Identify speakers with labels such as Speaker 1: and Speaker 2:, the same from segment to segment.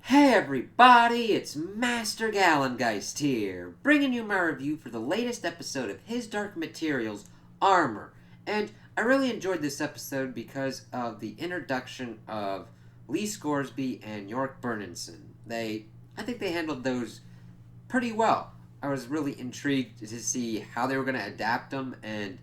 Speaker 1: Hey everybody, it's Master Gallengeist here, bringing you my review for the latest episode of His Dark Materials, Armour. And I really enjoyed this episode because of the introduction of Lee Scoresby and York Burnison. I think they handled those pretty well. I was really intrigued to see how they were going to adapt them and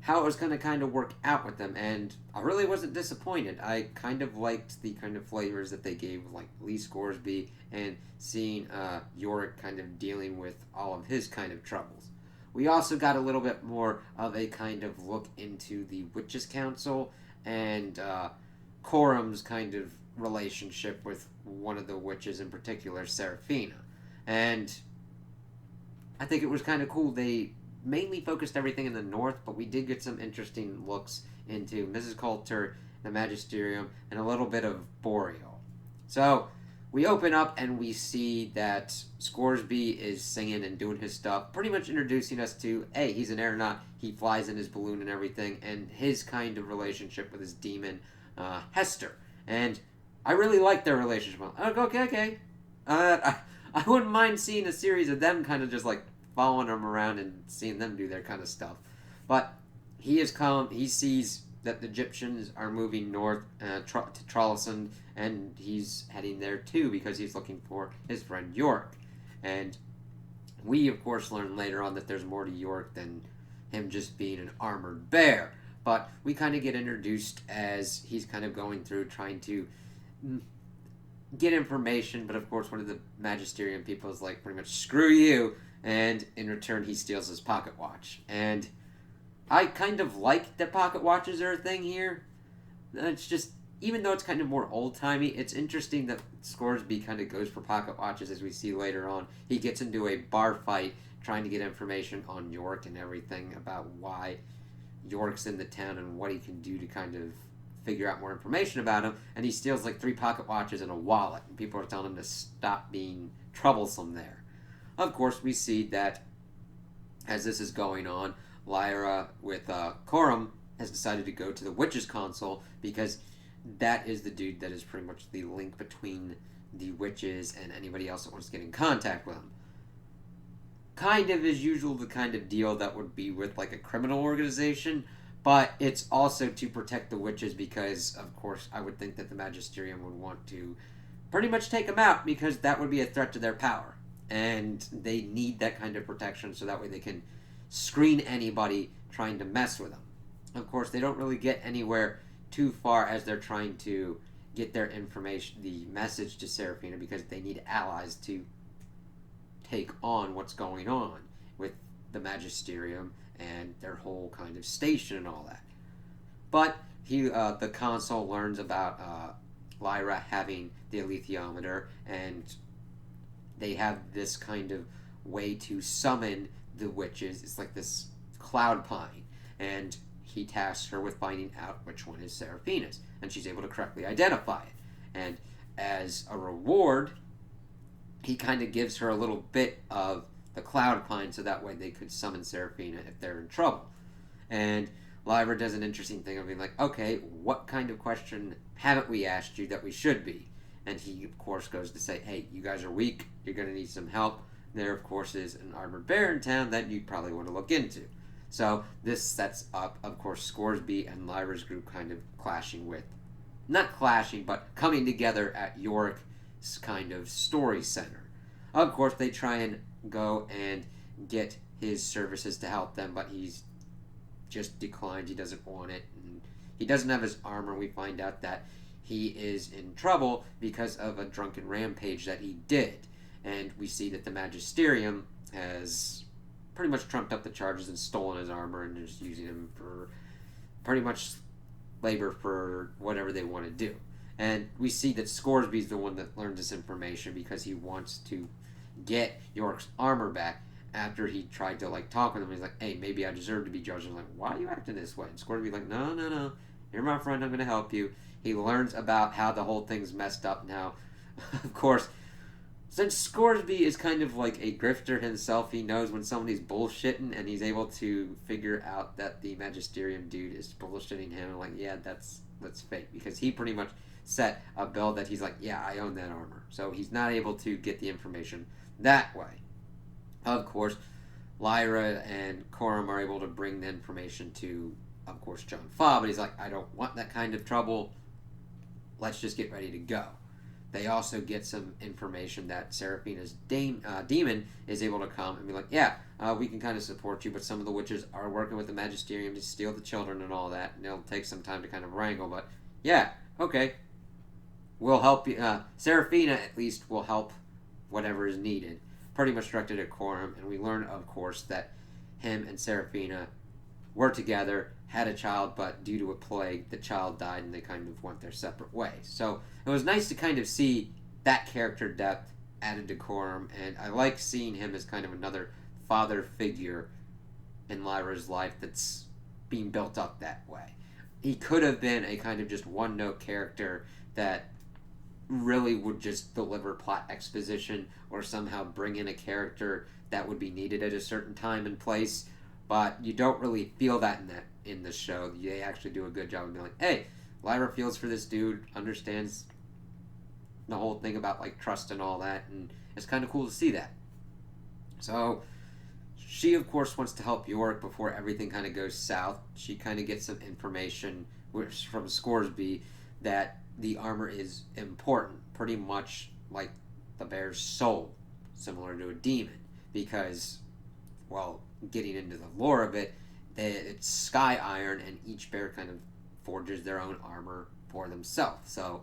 Speaker 1: how it was going to kind of work out with them, and I really wasn't disappointed. I kind of liked the kind of flavors that they gave, like Lee Scoresby, and seeing Yorick kind of dealing with all of his kind of troubles. We also got a little bit more of a kind of look into the Witches' Council and Corum's kind of relationship with one of the witches in particular, Seraphina. And I think it was kind of cool. They mainly focused everything in the north, but we did get some interesting looks into Mrs. Coulter, the Magisterium, and a little bit of Boreal. So we open up and we see that Scoresby is singing and doing his stuff, pretty much introducing us to, hey, he's an aeronaut, he flies in his balloon and everything, and his kind of relationship with his demon, Hester. And I really like their relationship. Okay. I wouldn't mind seeing a series of them kind of just like following him around and seeing them do their kind of stuff. But he is calm. He sees that the Egyptians are moving north to Trollisund, and he's heading there too because he's looking for his friend York. And we, of course, learn later on that there's more to York than him just being an armored bear. But we kind of get introduced as he's kind of going through trying to get information, but of course, one of the Magisterium people is like, pretty much, screw you, and in return, he steals his pocket watch. And I kind of like that pocket watches are a thing here. It's just, even though it's kind of more old timey, it's interesting that Scoresby kind of goes for pocket watches, as we see later on. He gets into a bar fight trying to get information on York and everything about why York's in the town and what he can do to kind of figure out more information about him, and he steals like 3 pocket watches and a wallet, and people are telling him to stop being troublesome there. Of course, we see that as this is going on, Lyra with Corum has decided to go to the Witches' Council because that is the dude that is pretty much the link between the witches and anybody else that wants to get in contact with them. Kind of as usual, the kind of deal that would be with like a criminal organization, but it's also to protect the witches because, of course, I would think that the Magisterium would want to pretty much take them out because that would be a threat to their power. And they need that kind of protection so that way they can screen anybody trying to mess with them. Of course, they don't really get anywhere too far as they're trying to get their information, the message to Seraphina, because they need allies to take on what's going on with the Magisterium and their whole kind of station and all that. But the consul learns about Lyra having the alethiometer, and they have this kind of way to summon the witches. It's like this cloud pine, and he tasks her with finding out which one is Seraphina's, and she's able to correctly identify it. And as a reward, he kind of gives her a little bit of the cloud pine so that way they could summon Seraphina if they're in trouble. And Lyra does an interesting thing of being like, okay, what kind of question haven't we asked you that we should be? And he, of course, goes to say, hey, you guys are weak, you're going to need some help. There, of course, is an armored bear in town that you'd probably want to look into. So this sets up, of course, Scoresby and Lyra's group kind of clashing with, not clashing, but coming together at York's kind of story center. Of course, they try and go and get his services to help them, but he's just declined. He doesn't want it. And he doesn't have his armor. We find out that he is in trouble because of a drunken rampage that he did. And we see that the Magisterium has pretty much trumped up the charges and stolen his armor and is using him for pretty much labor for whatever they want to do. And we see that Scoresby's the one that learned this information because he wants to get York's armor back after he tried to like talk with him. He's like, hey, maybe I deserve to be judged. I'm like, why are you acting this way? And Scoresby's like, no. You're my friend. I'm going to help you. He learns about how the whole thing's messed up now. Of course, since Scoresby is kind of like a grifter himself, he knows when somebody's bullshitting, and he's able to figure out that the Magisterium dude is bullshitting him. And like, yeah, that's fake, because he pretty much set a bill that he's like, yeah, I own that armor. So he's not able to get the information that way. Of course, Lyra and Coram are able to bring the information to, of course, John Fa, but he's like, I don't want that kind of trouble. Let's just get ready to go. They also get some information that Seraphina's demon is able to come and be like, yeah, we can kind of support you, but some of the witches are working with the Magisterium to steal the children and all that, and it'll take some time to kind of wrangle, but yeah, okay. We'll help you. Seraphina, at least, will help whatever is needed. Pretty much directed at Coram, and we learn, of course, that him and Seraphina were together, had a child, but due to a plague, the child died, and they kind of went their separate ways. So it was nice to kind of see that character depth added to Coram, and I like seeing him as kind of another father figure in Lyra's life that's being built up that way. He could have been a kind of just one-note character that really would just deliver plot exposition or somehow bring in a character that would be needed at a certain time and place, but you don't really feel that in this show. They actually do a good job of being like, hey, Lyra feels for this dude, understands the whole thing about like trust and all that, and it's kind of cool to see that. So she of course wants to help Yorick before everything kind of goes south. She kind of gets some information from Scoresby that the armor is important, pretty much like the bear's soul, similar to a demon, because, well, getting into the lore of it, it's sky iron, and each bear kind of forges their own armor for themselves. So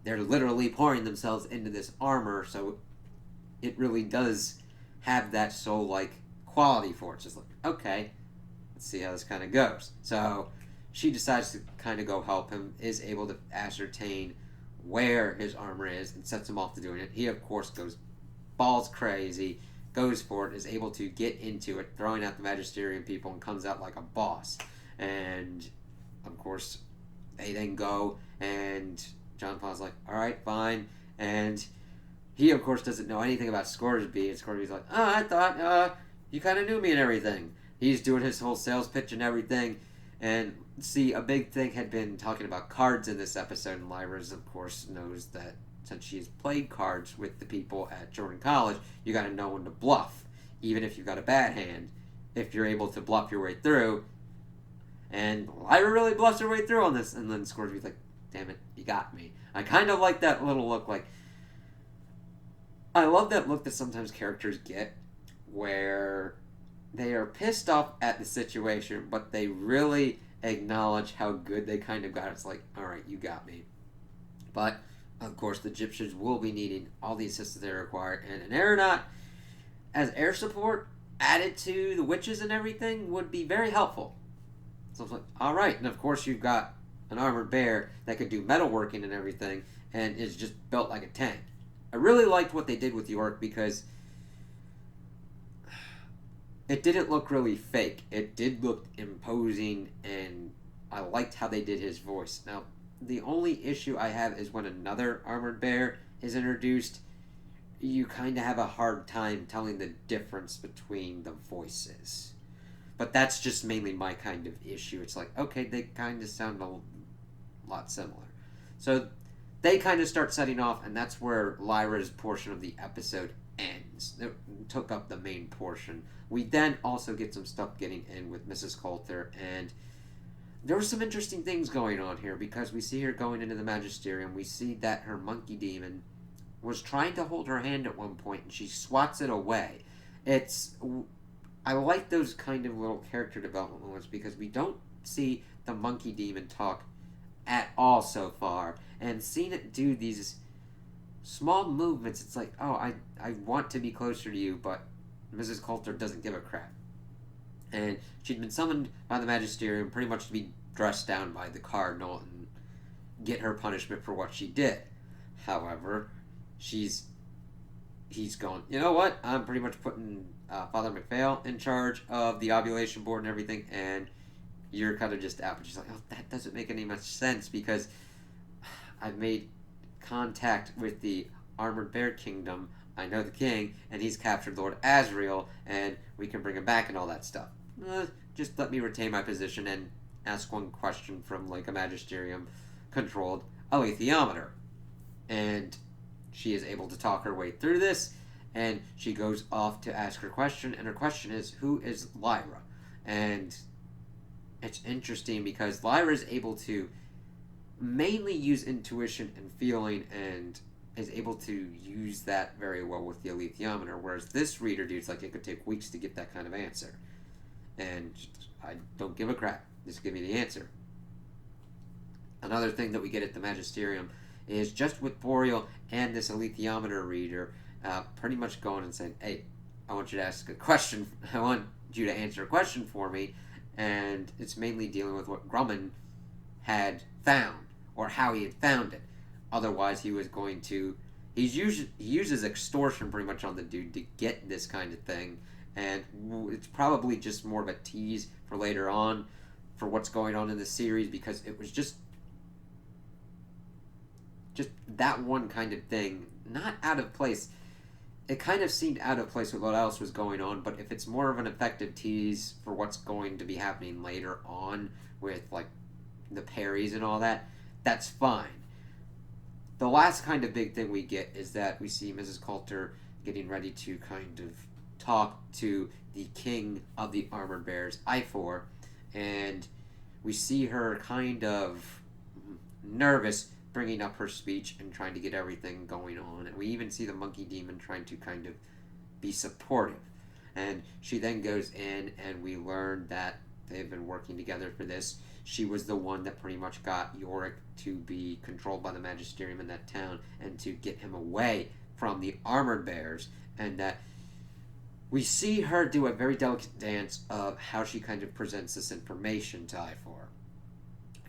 Speaker 1: they're literally pouring themselves into this armor, so it really does have that soul-like quality for it. It's just like, okay, let's see how this kind of goes. So she decides to kind of go help him, is able to ascertain where his armor is, and sets him off to doing it. He, of course, goes balls crazy, goes for it, is able to get into it, throwing out the Magisterium people, and comes out like a boss. And, of course, they then go, and John Paul's like, alright, fine. And he, of course, doesn't know anything about Scoresby, and Scoresby's like, oh, I thought you kind of knew me and everything. He's doing his whole sales pitch and everything. And see, a big thing had been talking about cards in this episode, and Lyra's, of course, knows that since she's played cards with the people at Jordan College, you gotta know when to bluff, even if you've got a bad hand, if you're able to bluff your way through. And Lyra really bluffs her way through on this, and then Scoresby's like, damn it, you got me. I kind of like that little look, like, I love that look that sometimes characters get, where they are pissed off at the situation, but they really acknowledge how good they kind of got. It's like, alright, you got me. But, of course, the Egyptians will be needing all the assistance they require, and an aeronaut as air support added to the witches and everything would be very helpful. So it's like, alright, and of course you've got an armored bear that could do metalworking and everything, and is just built like a tank. I really liked what they did with Yorick because it didn't look really fake. It did look imposing, and I liked how they did his voice. Now, the only issue I have is when another armored bear is introduced, you kind of have a hard time telling the difference between the voices. But that's just mainly my kind of issue. It's like, okay, they kind of sound a lot similar. So they kind of start setting off, and that's where Lyra's portion of the episode ends. It took up the main portion. We then also get some stuff getting in with Mrs. Coulter, and there were some interesting things going on here, because we see her going into the Magisterium. We see that her monkey demon was trying to hold her hand at one point, and she swats it away. I like those kind of little character development moments, because we don't see the monkey demon talk at all so far, and seeing it do these small movements, it's like, oh, I want to be closer to you, but Mrs. Coulter doesn't give a crap. And she'd been summoned by the Magisterium pretty much to be dressed down by the Cardinal and get her punishment for what she did. However, he's going, you know what, I'm pretty much putting Father McPhail in charge of the ovulation board and everything, and you're kind of just out. But she's like, oh, that doesn't make any much sense, because I've made contact with the Armored Bear Kingdom. I know the king, and he's captured Lord Asriel, and we can bring him back and all that stuff. Just let me retain my position and ask one question from like a Magisterium controlled alethiometer. And she is able to talk her way through this, and she goes off to ask her question, and her question is, who is Lyra? And it's interesting because Lyra is able to mainly use intuition and feeling, and is able to use that very well with the alethiometer, whereas this reader, dude's like, it could take weeks to get that kind of answer. And I don't give a crap. Just give me the answer. Another thing that we get at the Magisterium is just with Boreal and this alethiometer reader pretty much going and saying, hey, I want you to ask a question. I want you to answer a question for me. And it's mainly dealing with what Grumman had found, or how he had found it. Otherwise, he was going to... He uses extortion pretty much on the dude to get this kind of thing. And it's probably just more of a tease for later on for what's going on in the series, because it was just that one kind of thing, not out of place. It kind of seemed out of place with what else was going on, but if it's more of an effective tease for what's going to be happening later on with, like, the parries and all that, that's fine. The last kind of big thing we get is that we see Mrs. Coulter getting ready to kind of talk to the king of the Armored Bears, Ifor, and we see her kind of nervous bringing up her speech and trying to get everything going on. And we even see the monkey demon trying to kind of be supportive. And she then goes in, and we learn that they've been working together for this. She was the one that pretty much got Yorick to be controlled by the Magisterium in that town and to get him away from the Armored Bears. And that we see her do a very delicate dance of how she kind of presents this information to Ifor.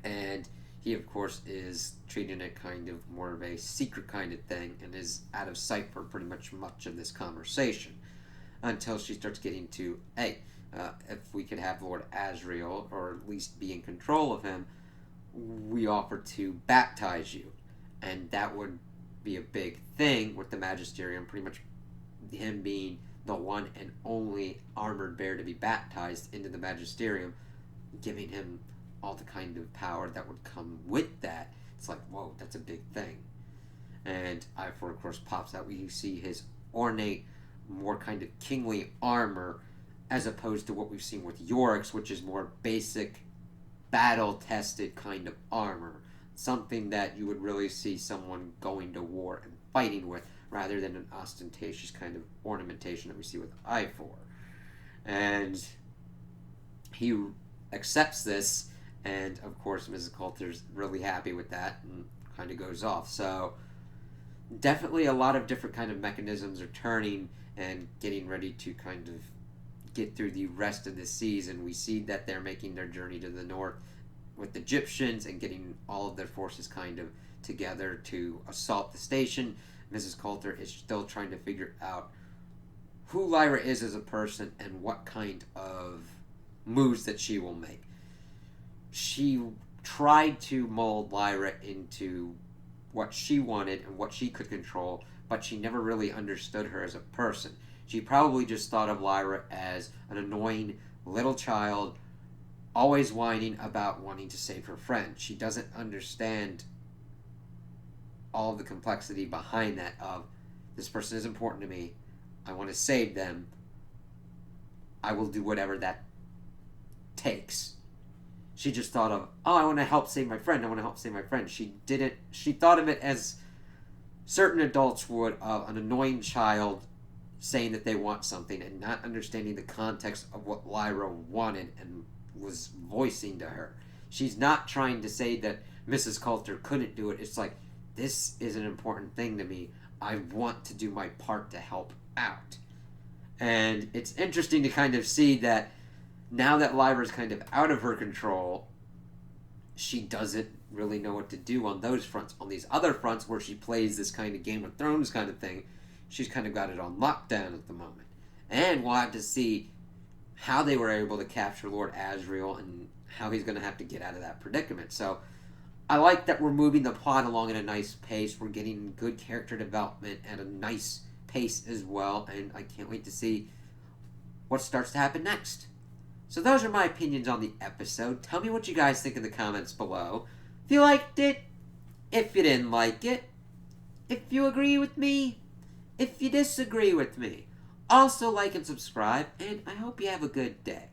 Speaker 1: And he, of course, is treating it kind of more of a secret kind of thing and is out of sight for pretty much of this conversation. Until she starts getting to, hey, if we could have Lord Asriel, or at least be in control of him, we offer to baptize you. And that would be a big thing with the Magisterium, pretty much him being the one and only armored bear to be baptized into the Magisterium, giving him all the kind of power that would come with that. It's like, whoa, that's a big thing. And Ifor, of course, pops out. We see his ornate, more kind of kingly armor, as opposed to what we've seen with Yorick's, which is more basic, battle-tested kind of armor. Something that you would really see someone going to war and fighting with, rather than an ostentatious kind of ornamentation that we see with Ifor. And he accepts this, and of course Mrs. Coulter's really happy with that and kind of goes off. So definitely a lot of different kind of mechanisms are turning and getting ready to kind of get through the rest of the season. We see that they're making their journey to the north with the Egyptians and getting all of their forces kind of together to assault the station. Mrs. Coulter is still trying to figure out who Lyra is as a person and what kind of moves that she will make. She tried to mold Lyra into what she wanted and what she could control, but she never really understood her as a person. She probably just thought of Lyra as an annoying little child, always whining about wanting to save her friend. She doesn't understand all the complexity behind that of, this person is important to me, I want to save them, I will do whatever that takes. She just thought of, oh, I want to help save my friend, I want to help save my friend. She thought of it as certain adults would, an annoying child saying that they want something and not understanding the context of what Lyra wanted and was voicing to her. She's not trying to say that Mrs. Coulter couldn't do it. It's like, this is an important thing to me. I want to do my part to help out. And it's interesting to kind of see that now that Lyra's kind of out of her control, she doesn't really know what to do on those fronts. On these other fronts where she plays this kind of Game of Thrones kind of thing, she's kind of got it on lockdown at the moment. And we'll have to see how they were able to capture Lord Asriel and how he's going to have to get out of that predicament. So I like that we're moving the plot along at a nice pace. We're getting good character development at a nice pace as well. And I can't wait to see what starts to happen next. So those are my opinions on the episode. Tell me what you guys think in the comments below. If you liked it, if you didn't like it, if you agree with me, if you disagree with me. Also like and subscribe, and I hope you have a good day.